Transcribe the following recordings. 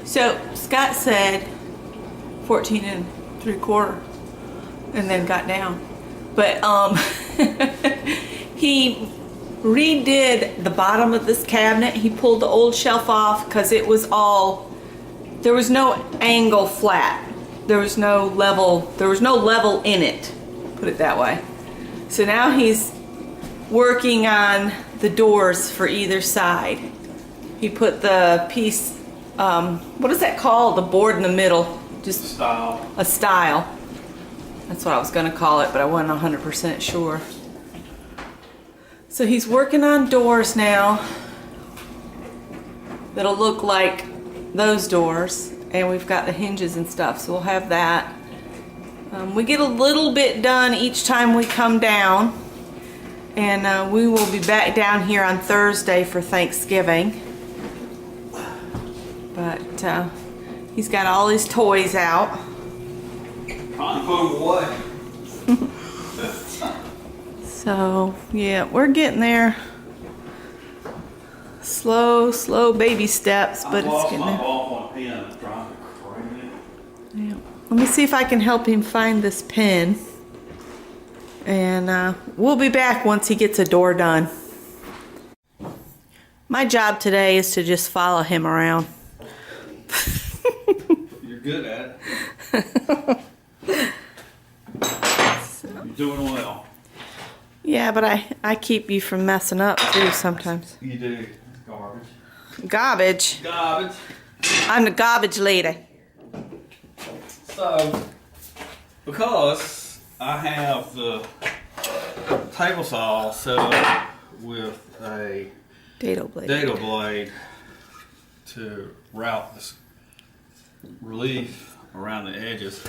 So Scott said 14 3/4 and then got down. But he redid the bottom of this cabinet. He pulled the old shelf off because it was all, there was no angle flat. There was no level in it, put it that way. So now he's working on the doors for either side. He put the piece, what is that called? The board in the middle. Just style. A style. That's what I was gonna call it, but I wasn't 100% sure. So he's working on doors now that'll look like those doors, and we've got the hinges and stuff, so we'll have that. We get a little bit done each time we come down, and we will be back down here on Thursday for Thanksgiving. But he's got all his toys out. Trying to put them away. So yeah, we're getting there. Slow baby steps, but it's getting there. On a pen and trying to cram it. Yeah. Let me see if I can help him find this pen. And we'll be back once he gets a door done. My job today is to just follow him around. You're good at it. You're doing well. Yeah, but I keep you from messing up too sometimes. You do. Garbage. Garbage. Garbage. I'm the garbage lady. So, because I have the table saw set up with a Dado blade. dado blade to route this relief around the edges,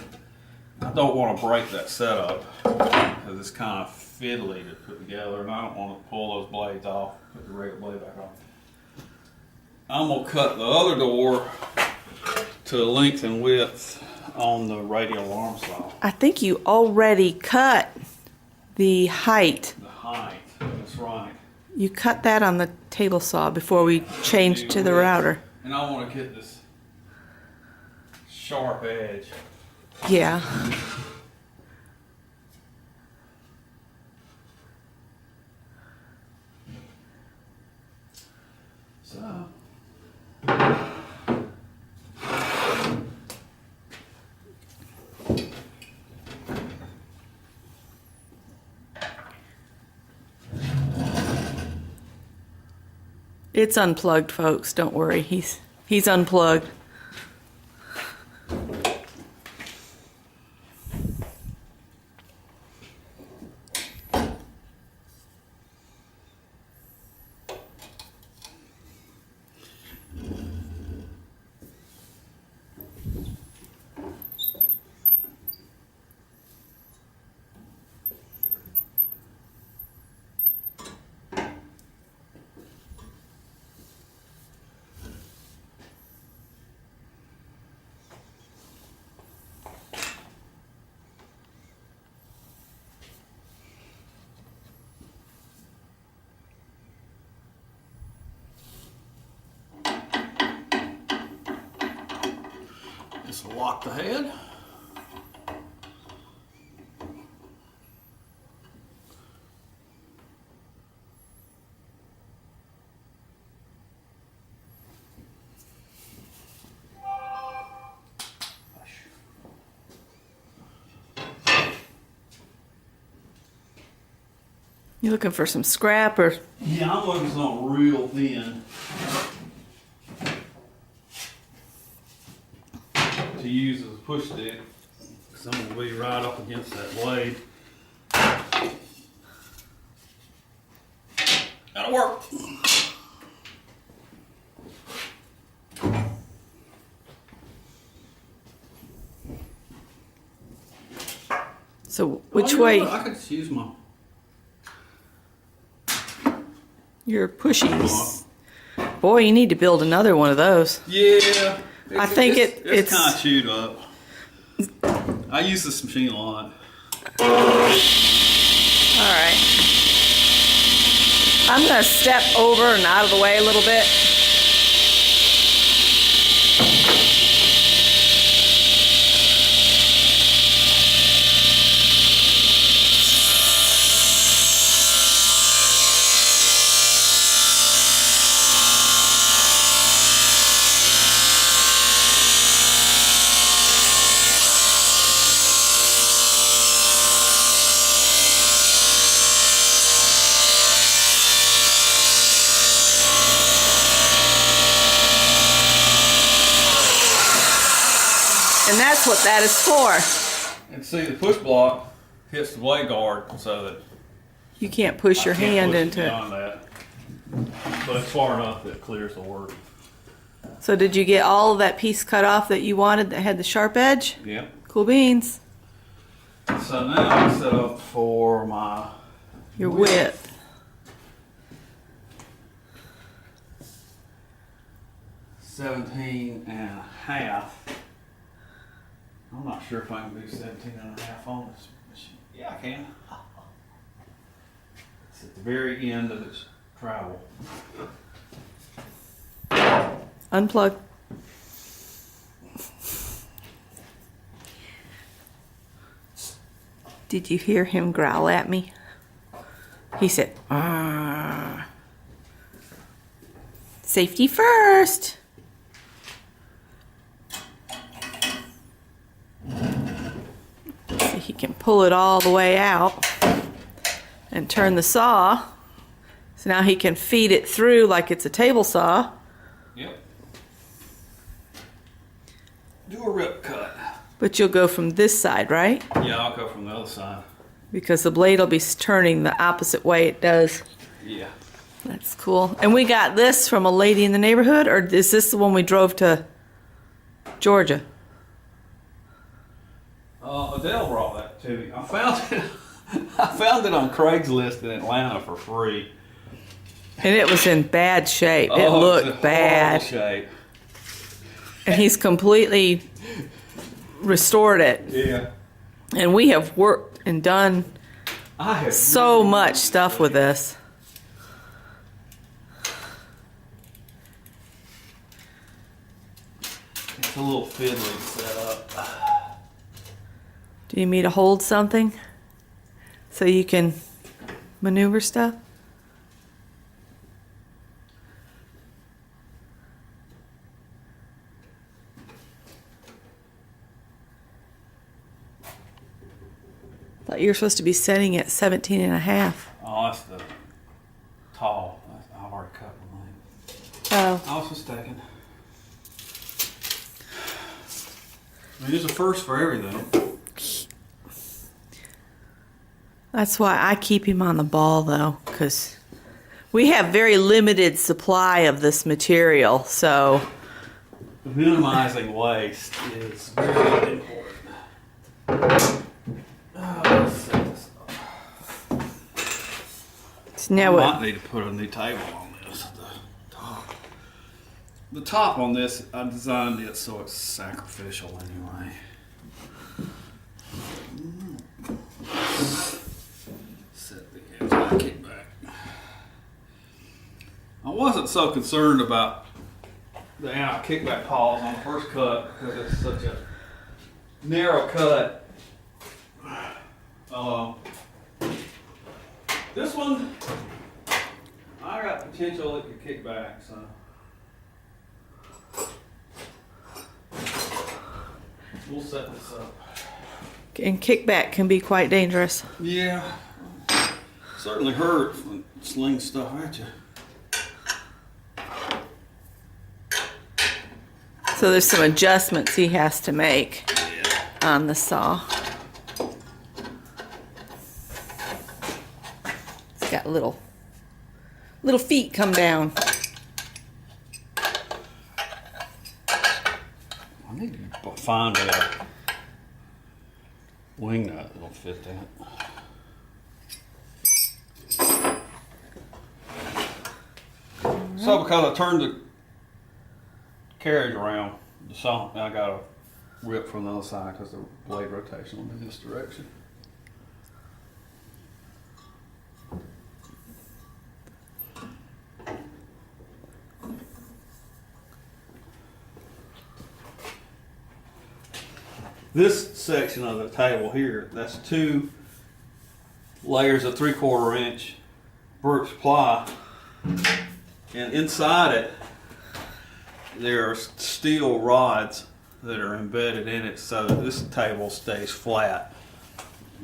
I don't want to break that setup because it's kind of fiddly to put together, and I don't want to pull those blades off, put the regular blade back on. I'm going to cut the other door to the length and width on the radial arm saw. I think you already cut the height. The height, that's right. You cut that on the table saw before we changed to the router. And I want to get this sharp edge. Yeah. So. It's unplugged, folks. Don't worry. He's unplugged. Just lock the head. You looking for some scrap or? Yeah, I'm looking for something real thin to use as a push stick, because I'm going to be right up against that blade. That'll work. So which Oh, you know way? what? I could just use my Your pushies. Boy, you need to build another one of those. Yeah. I think it's kind of chewed up. I use this machine a lot. Alright. I'm going to step over and out of the way a little bit. And that's what that is for. And see, the push block hits the blade guard so that You can't push your I can't hand push into it. beyond that. But it's far enough that it clears the work. So did you get all of that piece cut off that you wanted that had the sharp edge? Yep. Cool beans. So now I'm set up for my Your width. 17 and a half. I'm not sure if I can do 17 and a half on this machine. Yeah, I can. It's at the very end of its travel. Unplug. Did you hear him growl at me? He said, "Arr." Safety first. See, he can pull it all the way out and turn the saw. So now he can feed it through like it's a table saw. Yep. Do a rip cut. But you'll go from this side, right? Yeah, I'll go from the other side. Because the blade will be turning the opposite way it does. Yeah. That's cool. And we got this from a lady in the neighborhood, or is this the one we drove to Georgia? Adele brought that to me. I found it. I found it on Craigslist in Atlanta for free. And it was in bad shape. It It's in looked bad. horrible shape. And he's completely restored it. Yeah. And we have worked and done I have so much stuff with this. It's a little fiddly set up. Do you need me to hold something so you can maneuver stuff? Thought you were supposed to be setting at 17 and a half. Oh, that's the tall. I've already cut mine. Oh. I was mistaken. I mean, there's a first for everything. That's why I keep him on the ball, though, because we have very limited supply of this material, so Minimizing waste is very important. Let's set this up. so now I what? might need to put a new table on this. The top. The top on this, I designed it so it's sacrificial anyway. Set the edge of the kickback. I wasn't so concerned about the out kickback pause on the first cut because it's such a narrow cut. This one, I got potential it could kick back, so. We'll set this up. And kickback can be quite dangerous. Yeah. Certainly hurt when it slings stuff at you. So there's some adjustments he has to make on the saw. It's got little feet come down. I need to find a wing nut that'll fit that. So because I turned the carriage around, the saw, I got a rip from the other side because the blade rotation will be in this direction. This section of the table here, that's 2 layers of 3/4 inch Brooks ply, and inside it there are steel rods that are embedded in it so that this table stays flat.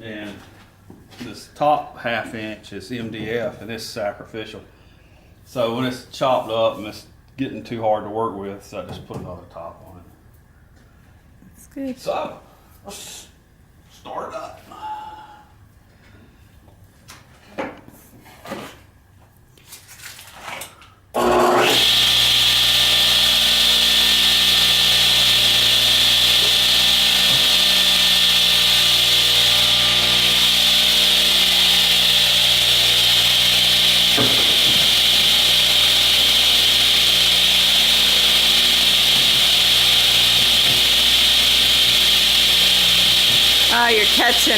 And this top 1/2 inch is MDF and it's sacrificial. So when it's chopped up and it's getting too hard to work with, so I just put another top on it. That's Good. So, let's start up. Ah, you're catching.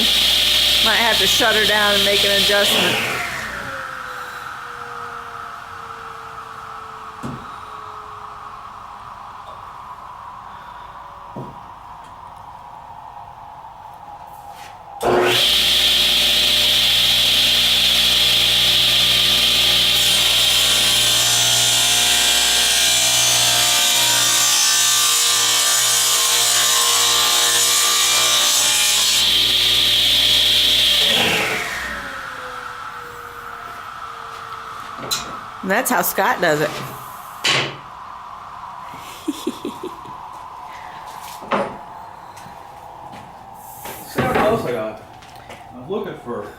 Might have to shut her down and make an adjustment. And that's how Scott does it. See how close I got. I was looking for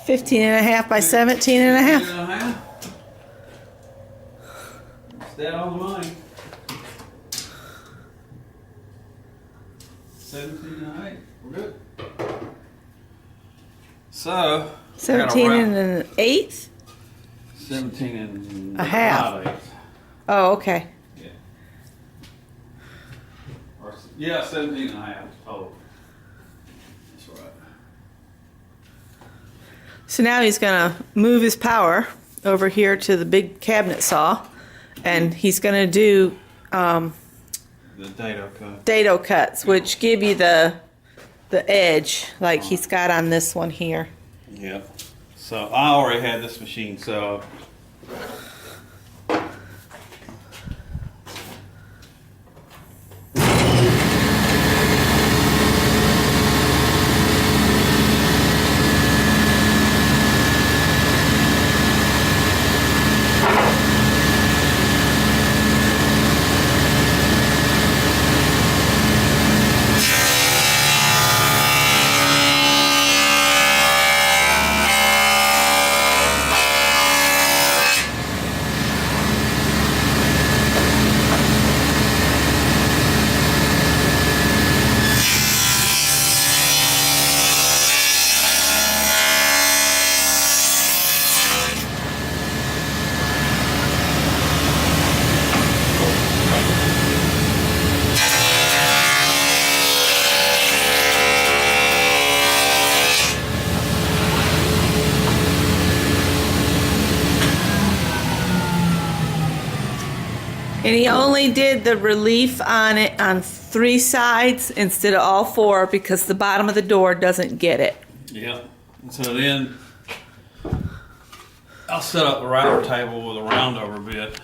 15 and a half by 17 and a half. 15 and a half. It's dead on the money. 17 and a half. We're good. So, 17 and an eighth? 17 and A half. 5/8. Oh, okay. Yeah. Or, yeah, 17 and a half total. That's right. So now he's going to move his power over here to the big cabinet saw, and he's going to do The dado cut. dado cuts, which give you the edge like he's got on this one here. Yep. So I already had this machine set up. And he only did the relief on it on 3 sides instead of all 4 because the bottom of the door doesn't get it. Yep. And so then I'll set up the router table with a roundover bit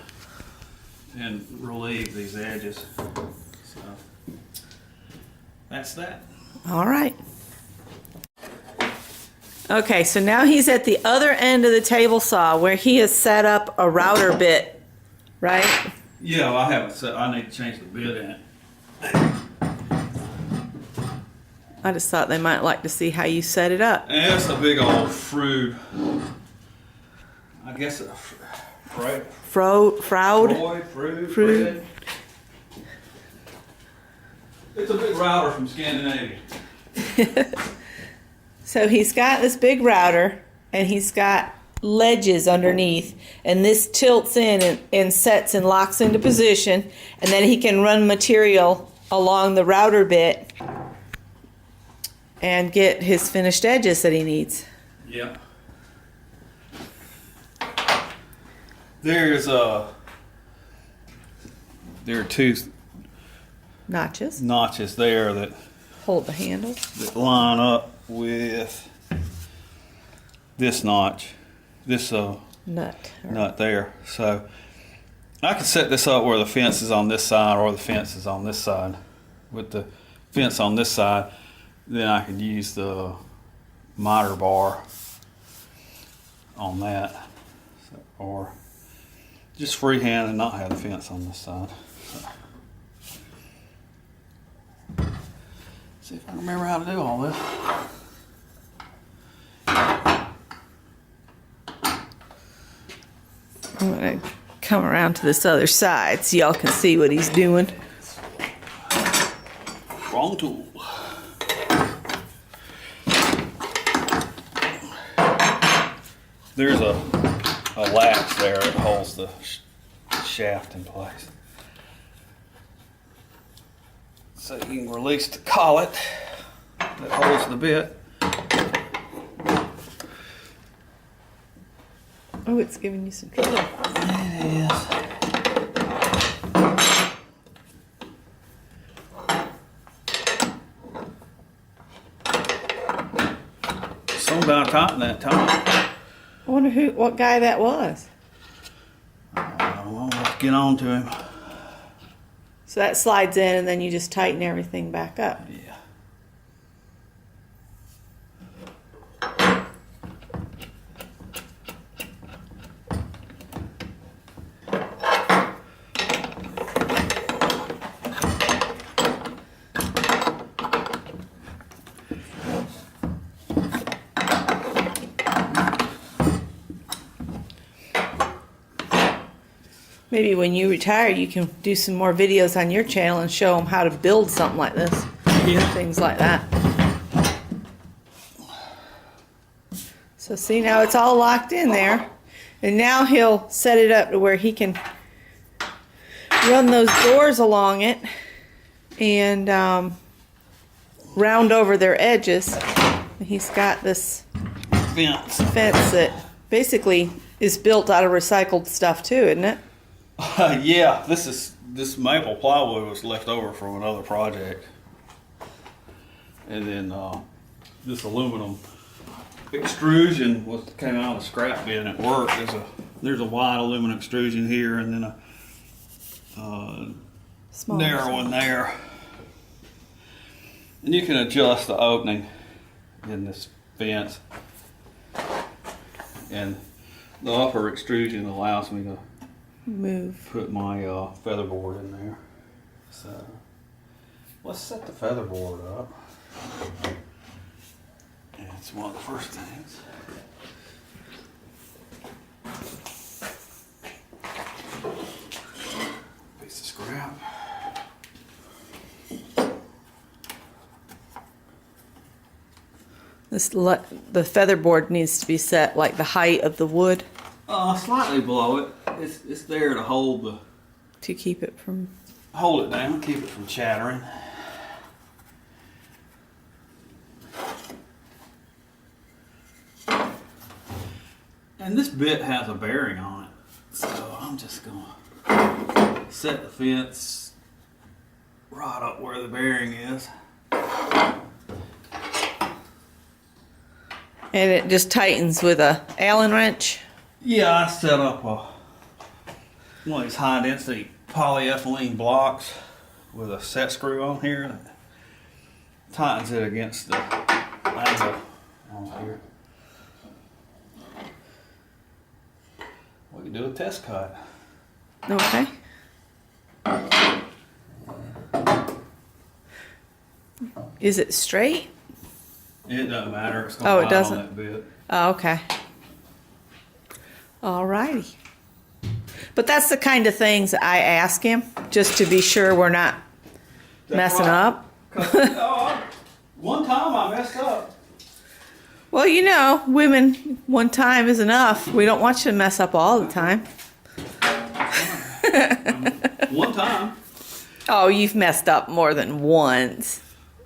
and relieve these edges. So that's that. All right. Okay, so now he's at the other end of the table saw where he has set up a router bit, right? Yeah, well, I haven't set. I need to change the bit in it. I just thought they might like to see how you set it up. And it's a big old Frood. I guess a Froud. Froud? Froud. It's a big router from Scandinavia. So he's got this big router and he's got ledges underneath, and this tilts in and sets and locks into position, and then he can run material along the router bit and get his finished edges that he needs. Yep. There are 2 Notches. notches there that Hold the handle. line up with this notch, this Nut. nut there. So I can set this up where the fence is on this side or the fence is on this side. With the fence on this side, then I could use the miter bar on that, so, or just freehand and not have the fence on this side. So. See if I can remember how to do all this. I'm gonna come around to this other side so y'all can see what he's doing. Wrong tool. There's a latch there that holds the shaft in place. So you can release the collet that holds the bit. Oh, it's giving you some trouble. It is. Some about tighten that time. I wonder what guy that was. Well, let's get on to him. So that slides in and then you just tighten everything back up. Yeah. Maybe when you retire, you can do some more videos on your channel and show them how to build something like this. Yeah. Things like that. So see, now it's all locked in there. And now he'll set it up to where he can run those doors along it and round over their edges. And he's got this Fence. fence that basically is built out of recycled stuff too, isn't it? Yeah, this maple plywood was left over from another project, and then this aluminum extrusion came out of the scrap bin at work. There's a wide aluminum extrusion here, and then a Small. narrow one there, and you can adjust the opening in this fence, and the upper extrusion allows me to Move. put my featherboard in there. So let's set the featherboard up. And it's one of the first things. Piece of scrap. The featherboard needs to be set like the height of the wood Slightly below it. It's there to hold to keep it from. it down, keep it from chattering. And this bit has a bearing on it, so I'm just gonna set the fence right up where the bearing is. And it just tightens with a Allen wrench. Yeah, I set up one of these high density polyethylene blocks with a set screw on here that tightens it against the angle on here. We can do a test cut. Okay. Is it straight? It doesn't matter. It's gonna Oh, it lie doesn't? on that bit. Oh, okay. Alrighty. But that's the kind of things I ask him, just to be sure we're not messing up. One time I messed up. Well, you know, women, one time is enough. We don't want you to mess up all the time. One time. Oh, you've messed up more than once.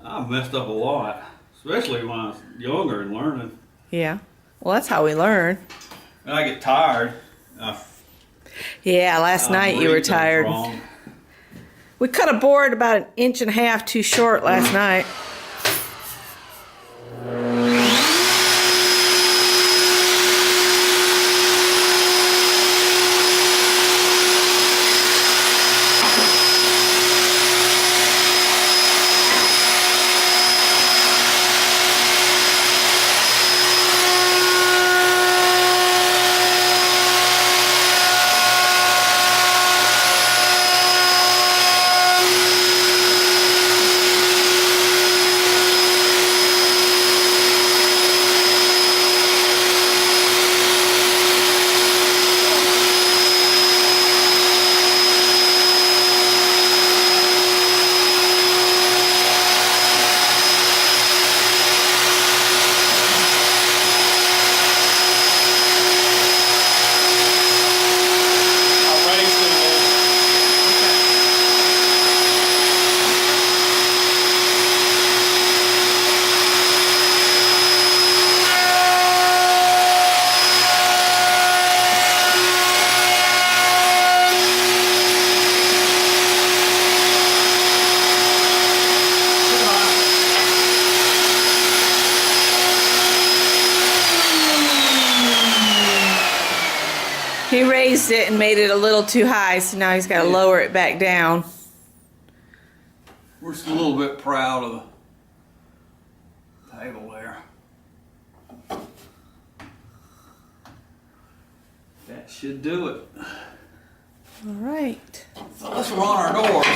I've messed up a lot, especially when I was younger and learning. Yeah. Well, that's how we learn. And I get tired. Yeah, last night you were read things tired. wrong. We cut a board about 1.5 inches too short last night. fixed it and made it a little too high, so now he's got to lower it back down. We're just a little bit proud of the table there. That should do it. All right. So let's run our doors.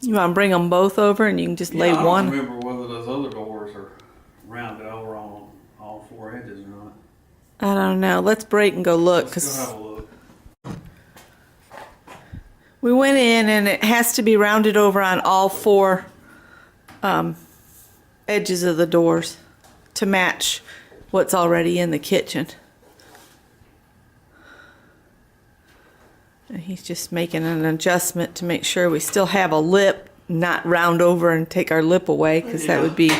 You want to bring them both over and you can just lay I one? don't remember whether those other doors are rounded over on all four edges or not. I don't know. Let's break and go look. Let's go have a look. We went in and it has to be rounded over on all four edges of the doors to match what's already in the kitchen. And he's just making an adjustment to make sure we still have a lip, not round over and take our lip away, because that would be...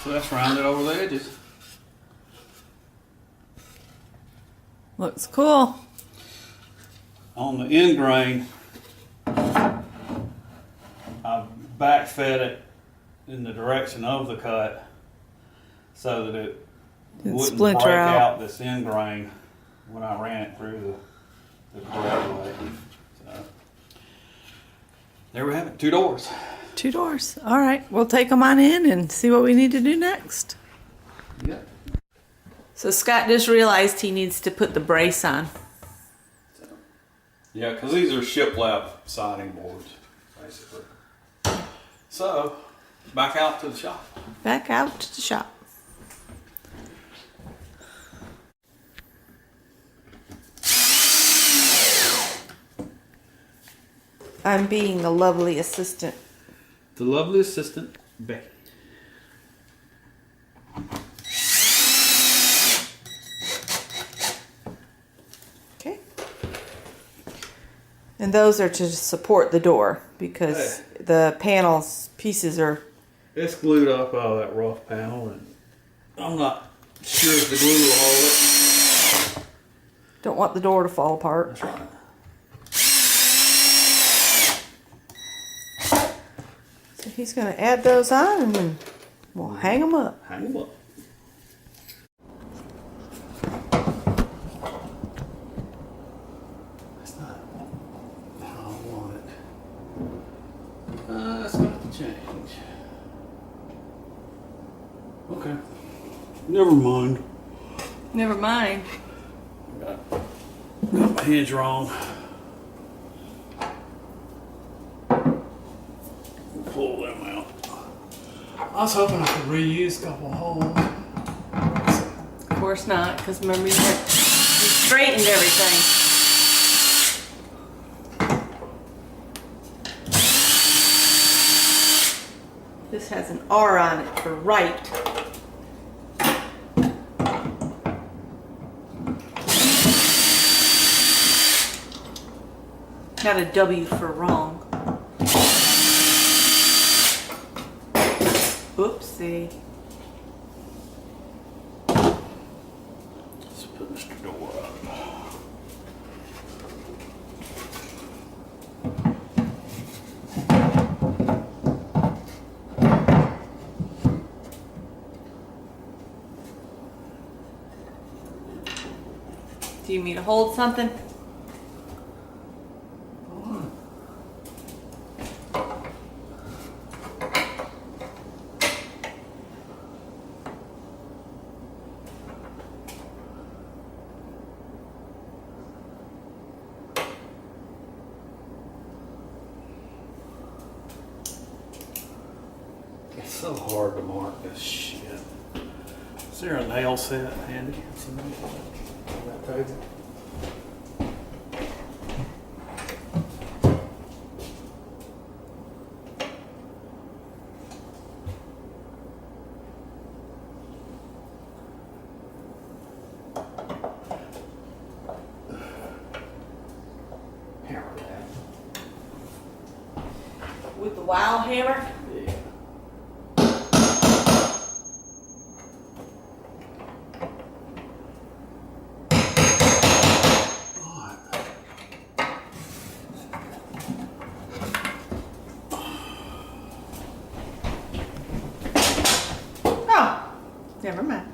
So that's rounded over the edges. Looks cool. On the end grain, I back fed it in the direction of the cut so that it Didn't wouldn't splinter break out. out this end grain when I ran it through the correct way. So, there we have it. 2 doors. 2 doors. All right, we'll take them on in and see what we need to do next. Yep. So Scott just realized he needs to put the brace on. Yeah, because these are shiplap siding boards, basically. So, back out to the shop. Back out to the shop. I'm being the lovely assistant. The lovely assistant, Becky. Okay. And those are to support the door because the panels pieces are. It's glued up out of that rough panel, and I'm not sure if the glue will hold it. Don't want the door to fall apart. That's right. So he's going to add those on and then we'll hang them up. Hang them up. That's not how I want it. That's going to have to change. Okay. Never mind. Never mind. Got my hinge wrong. Pull them out. I was hoping I could reuse a couple holes. Of course not, because remember you straightened everything. This has an R on it for right. Not a W for wrong. Oopsie. Let's put Mr. Door up. Do you mean to hold something? It's so hard to mark this shit. Is there a nail set handy? On that table? Hammer that. With the wow hammer? Yeah. Oh, never mind.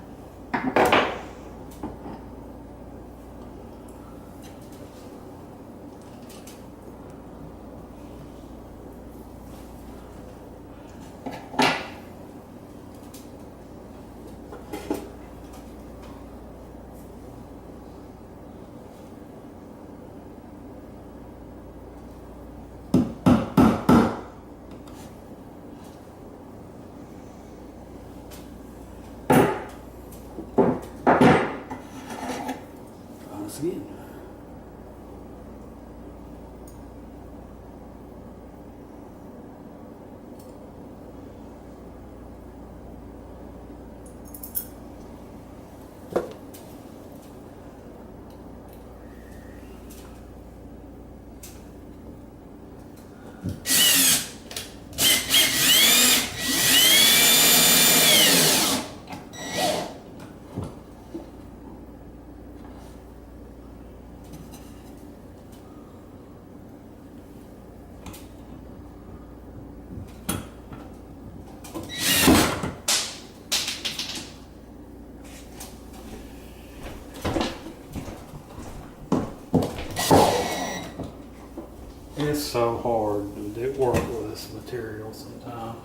Again. It's so hard to do work with this material sometimes.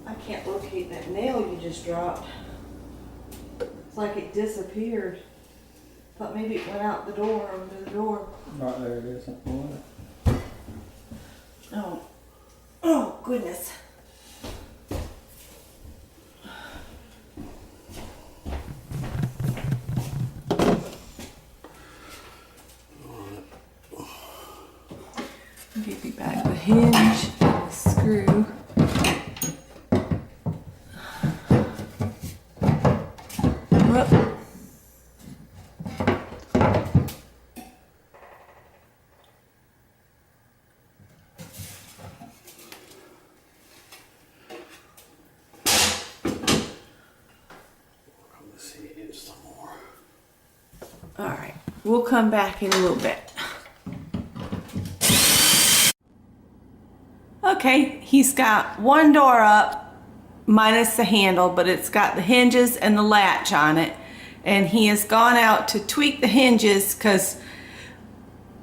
I can't locate that nail you just dropped. It's like it disappeared. Thought maybe it went out the door, under the door. Right there it is. Oh. Oh, goodness. Give you back the hinge and the screw. Whoop. All right, we'll come back in a little bit. Okay, he's got one door up, minus the handle, but it's got the hinges and the latch on it. And he has gone out to tweak the hinges because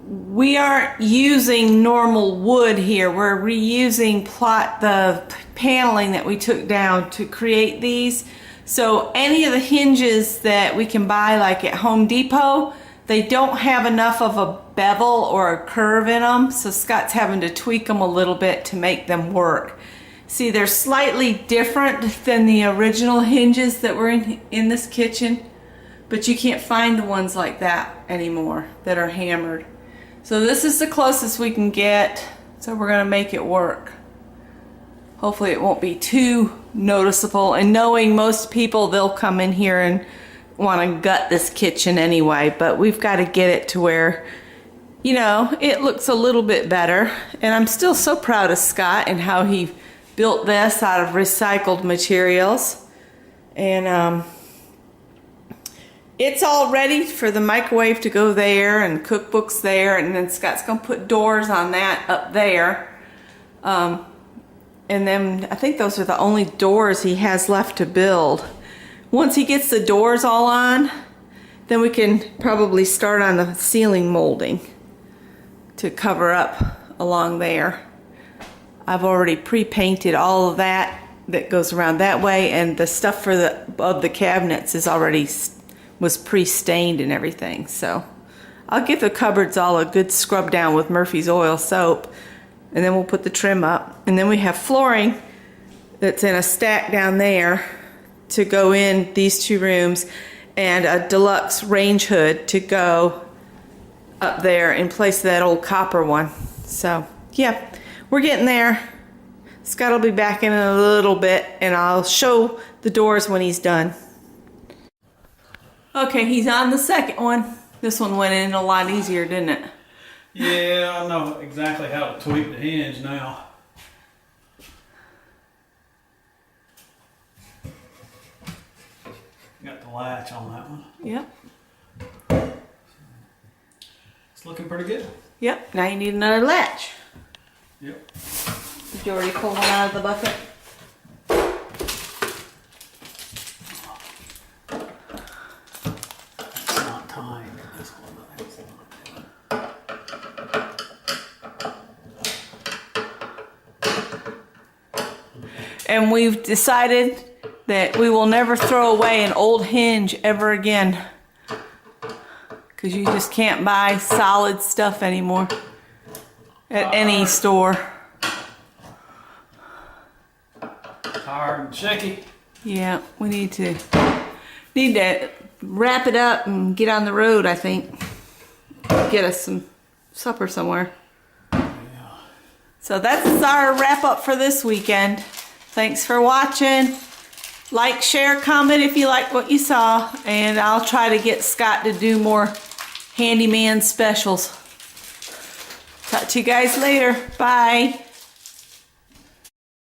we aren't using normal wood here. We're reusing the paneling that we took down to create these. So any of the hinges that we can buy like at Home Depot, they don't have enough of a bevel or a curve in them. So Scott's having to tweak them a little bit to make them work. See, they're slightly different than the original hinges that were in this kitchen, but you can't find the ones like that anymore that are hammered. So this is the closest we can get. So we're gonna make it work. Hopefully it won't be too noticeable, and knowing most people, they'll come in here and want to gut this kitchen anyway, but we've got to get it to where, you know, it looks a little bit better. And I'm still so proud of Scott and how he built this out of recycled materials. And it's all ready for the microwave to go there and cookbooks there, and then Scott's gonna put doors on that up there. And then I think those are the only doors he has left to build. Once he gets the doors all on, then we can probably start on the ceiling molding to cover up along there. I've already pre-painted all of that goes around that way, and the stuff for the cabinets was pre-stained and everything. So I'll give the cupboards all a good scrub down with Murphy's oil soap, and then we'll put the trim up. And then we have flooring that's in a stack down there to go in these two rooms, and a deluxe range hood to go up there in place of that old copper one. So yeah, we're getting there. Scott will be back in a little bit, and I'll show the doors when he's done. Okay, he's on the second one. This one went in a lot easier, didn't it? Yeah, I know exactly how to tweak the hinge now. Got the latch on that one. Yep. It's looking pretty good. Yep, now you need another latch. Yep. Did you already pull one out of the bucket? It's not tying this one. And we've decided that we will never throw away an old hinge ever again, because you just can't buy solid stuff anymore at any store. Tired and shaky. Yeah, we need to wrap it up and get on the road, I think. Get us some supper somewhere. Yeah. So that's our wrap up for this weekend. Thanks for watching. Like, share, comment if you like what you saw, and I'll try to get Scott to do more handyman specials. Talk to you guys later. Bye.